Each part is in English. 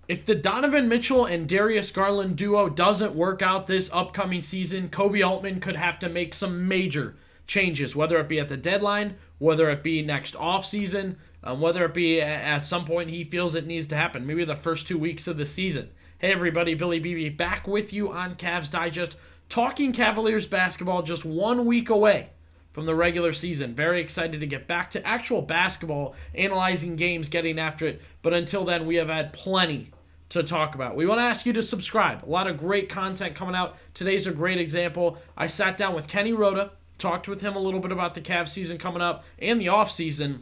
If the Donovan Mitchell and Darius Garland duo doesn't work out this upcoming season, Koby Altman could have to make some major changes, whether it be at the deadline, whether it be next offseason, whether it be at some point he feels it needs to happen, maybe the first 2 weeks of the season. Hey everybody, Billy BB back with you on Cavs Digest, talking Cavaliers basketball just 1 week away from the regular season. Very excited to get back to actual basketball, analyzing games, getting after it. But until then, we have had plenty to talk about. We want to ask you to subscribe. A lot of great content coming out. Today's a great example. I sat down with Kenny Rhoda, talked with him a little bit about the Cavs season coming up and the offseason.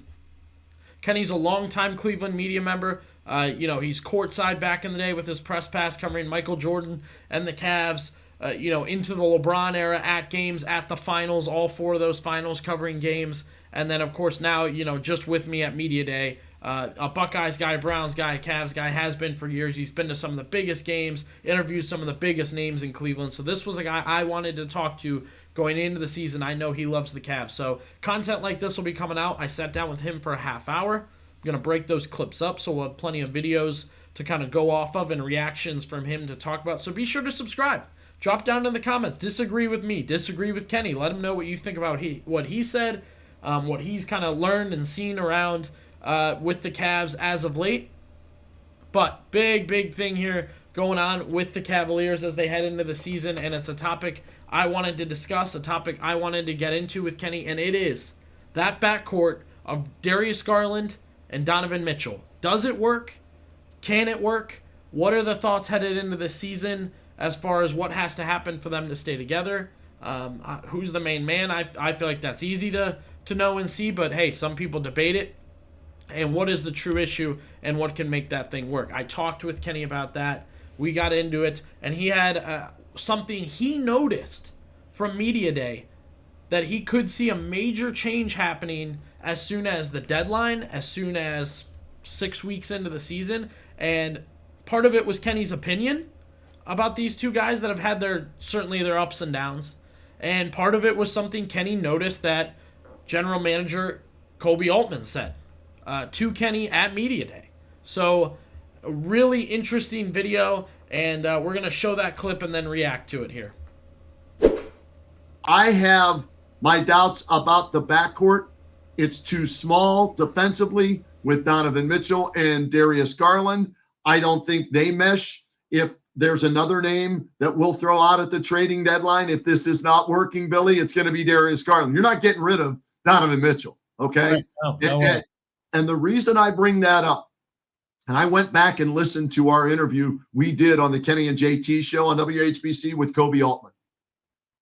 Kenny's a longtime Cleveland media member. He's courtside back in the day with his press pass covering Michael Jordan and the Cavs. Into the LeBron era, at games, at the finals, all four of those finals, covering games. And then, of course, now, just with me at Media Day, a Buckeyes guy, Browns guy, Cavs guy, has been for years. He's been to some of the biggest games, interviewed some of the biggest names in Cleveland. So this was a guy I wanted to talk to going into the season. I know he loves the Cavs. So content like this will be coming out. I sat down with him for a half hour. I'm going to break those clips up, so we'll have plenty of videos to kind of go off of and reactions from him to talk about. So be sure to subscribe. Drop down in the comments. Disagree with me. Disagree with Kenny. Let him know what you think about what he said, what he's kind of learned and seen around with the Cavs as of late. But big thing here going on with the Cavaliers as they head into the season, and it's a topic I wanted to discuss, a topic I wanted to get into with Kenny, and it is that backcourt of Darius Garland and Donovan Mitchell. Does it work? Can it work? What are the thoughts headed into the season as far as what has to happen for them to stay together? Who's the main man? I feel like that's easy to know and see, but hey, some people debate it. And what is the true issue and what can make that thing work? I talked with Kenny about that. We got into it, and he had something he noticed from Media Day that he could see a major change happening as soon as the deadline, as soon as 6 weeks into the season. And part of it was Kenny's opinion about these two guys that have had certainly their ups and downs. And part of it was something Kenny noticed that general manager Koby Altman said to Kenny at Media Day. So a really interesting video, and we're going to show that clip and then react to it here. I have my doubts about the backcourt. It's too small defensively with Donovan Mitchell and Darius Garland. I don't think they mesh. If there's another name that we'll throw out at the trading deadline, if this is not working, Billy, it's going to be Darius Garland. You're not getting rid of Donovan Mitchell, okay? Right. No, and the reason I bring that up, and I went back and listened to our interview we did on the Kenny and JT show on WHBC with Koby Altman.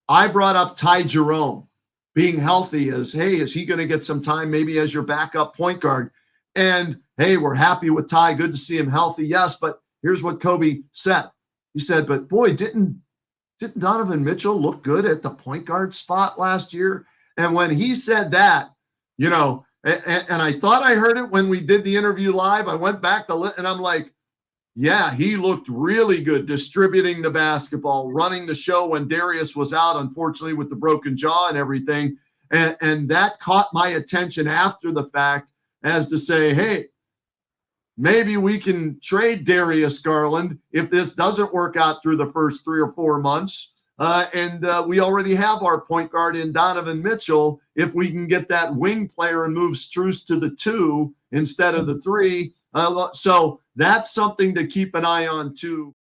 I brought up Ty Jerome being healthy as, hey, is he going to get some time maybe as your backup point guard? And, hey, we're happy with Ty. Good to see him healthy. Yes, but here's what Koby said. He said, but boy, didn't Donovan Mitchell look good at the point guard spot last year? And when he said that, and I thought I heard it when we did the interview live. I went back and I'm like, yeah, he looked really good distributing the basketball, running the show when Darius was out, unfortunately, with the broken jaw and everything. And that caught my attention after the fact as to say, hey, maybe we can trade Darius Garland if this doesn't work out through the first 3 or 4 months. And we already have our point guard in Donovan Mitchell. If we can get that wing player and move Strus to the 2 instead of the 3. So that's something to keep an eye on, too.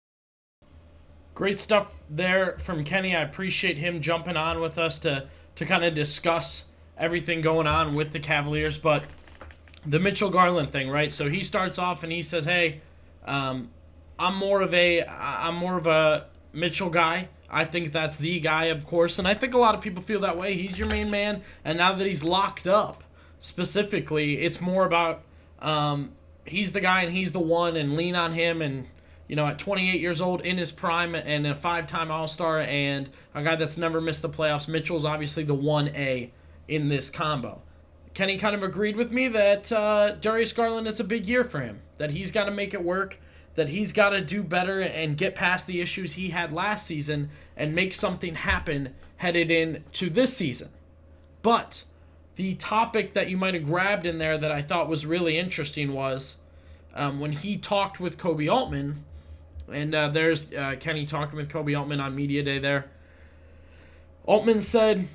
Great stuff there from Kenny. I appreciate him jumping on with us to kind of discuss everything going on with the Cavaliers. But the Mitchell Garland thing, right? So he starts off and he says, hey, I'm more of a Mitchell guy. I think that's the guy, of course, and I think a lot of people feel that way. He's your main man, and now that he's locked up, specifically, it's more about he's the guy and he's the one, and lean on him. And at 28 years old, in his prime, and a 5-time All-Star, and a guy that's never missed the playoffs, Mitchell's obviously the 1A in this combo. Kenny kind of agreed with me that Darius Garland, is a big year for him, that he's got to make it work, that he's got to do better and get past the issues he had last season and make something happen headed into this season. But the topic that you might have grabbed in there that I thought was really interesting was when he talked with Koby Altman, and there's Kenny talking with Koby Altman on Media Day there. Altman said,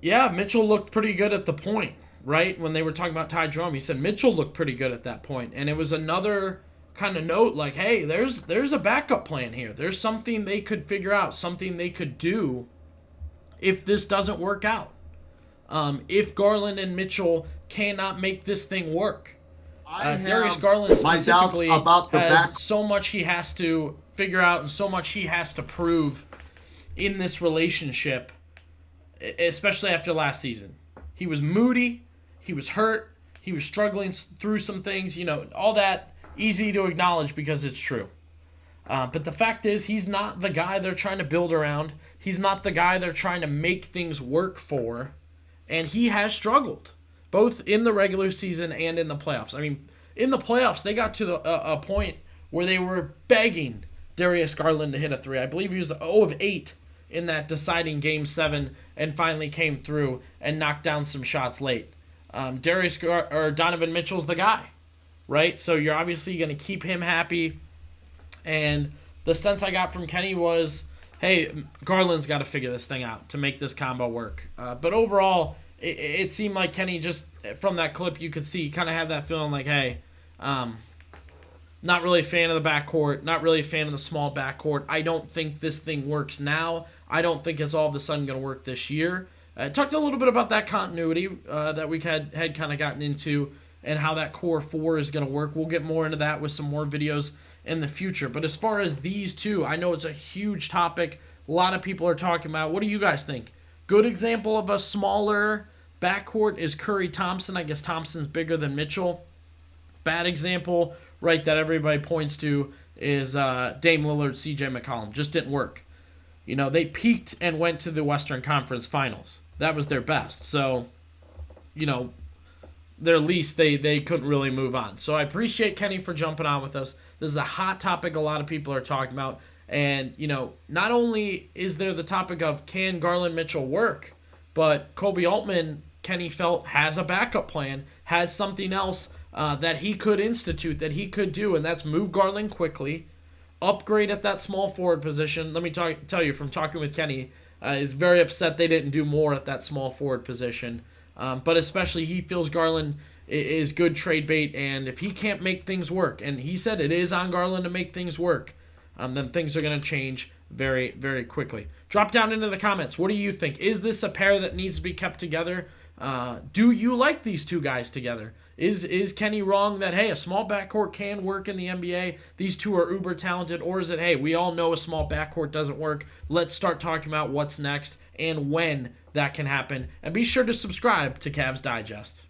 yeah, Mitchell looked pretty good at the point, right? When they were talking about Ty Jerome, he said Mitchell looked pretty good at that point. And it was another kind of note like, hey, there's a backup plan here. There's something they could figure out, something they could do if this doesn't work out. If Garland and Mitchell cannot make this thing work. Darius Garland specifically has so much he has to figure out and so much he has to prove in this relationship, especially after last season. He was moody, he was hurt, he was struggling through some things, all that easy to acknowledge because it's true. But the fact is, he's not the guy they're trying to build around. He's not the guy they're trying to make things work for. And he has struggled, both in the regular season and in the playoffs. I mean, in the playoffs, they got to a point where they were begging Darius Garland to hit a three. I believe he was 0 of 8 in that deciding Game 7 and finally came through and knocked down some shots late. Donovan Mitchell's the guy, right? So you're obviously going to keep him happy. And the sense I got from Kenny was, hey, Garland's got to figure this thing out to make this combo work. But overall, it seemed like Kenny just, from that clip, you could see, kind of had that feeling like, hey, not really a fan of the backcourt, not really a fan of the small backcourt. I don't think this thing works now. I don't think it's all of a sudden going to work this year. Talked a little bit about that continuity that we had kind of gotten into and how that core four is going to work. We'll get more into that with some more videos in the future. But as far as these two, I know it's a huge topic. A lot of people are talking about. What do you guys think? Good example of a smaller backcourt is Curry-Thompson. I guess Thompson's bigger than Mitchell. Bad example, right, that everybody points to is Dame Lillard, CJ McCollum. Just didn't work. They peaked and went to the Western Conference Finals. That was their best. So, their least, they couldn't really move on. So I appreciate Kenny for jumping on with us. This is a hot topic a lot of people are talking about. And, not only is there the topic of can Garland Mitchell work, but Koby Altman, Kenny felt, has a backup plan, has something else that he could institute, that he could do, and that's move Garland quickly, upgrade at that small forward position. Let me tell you, from talking with Kenny, is very upset they didn't do more at that small forward position. But especially he feels Garland is good trade bait, and if he can't make things work, and he said it is on Garland to make things work, then things are going to change very, very quickly. Drop down into the comments. What do you think? Is this a pair that needs to be kept together? Do you like these two guys together? Is Kenny wrong that, hey, a small backcourt can work in the NBA? These two are uber talented. Or is it, hey, we all know a small backcourt doesn't work. Let's start talking about what's next and when that can happen. And be sure to subscribe to Cavs Digest.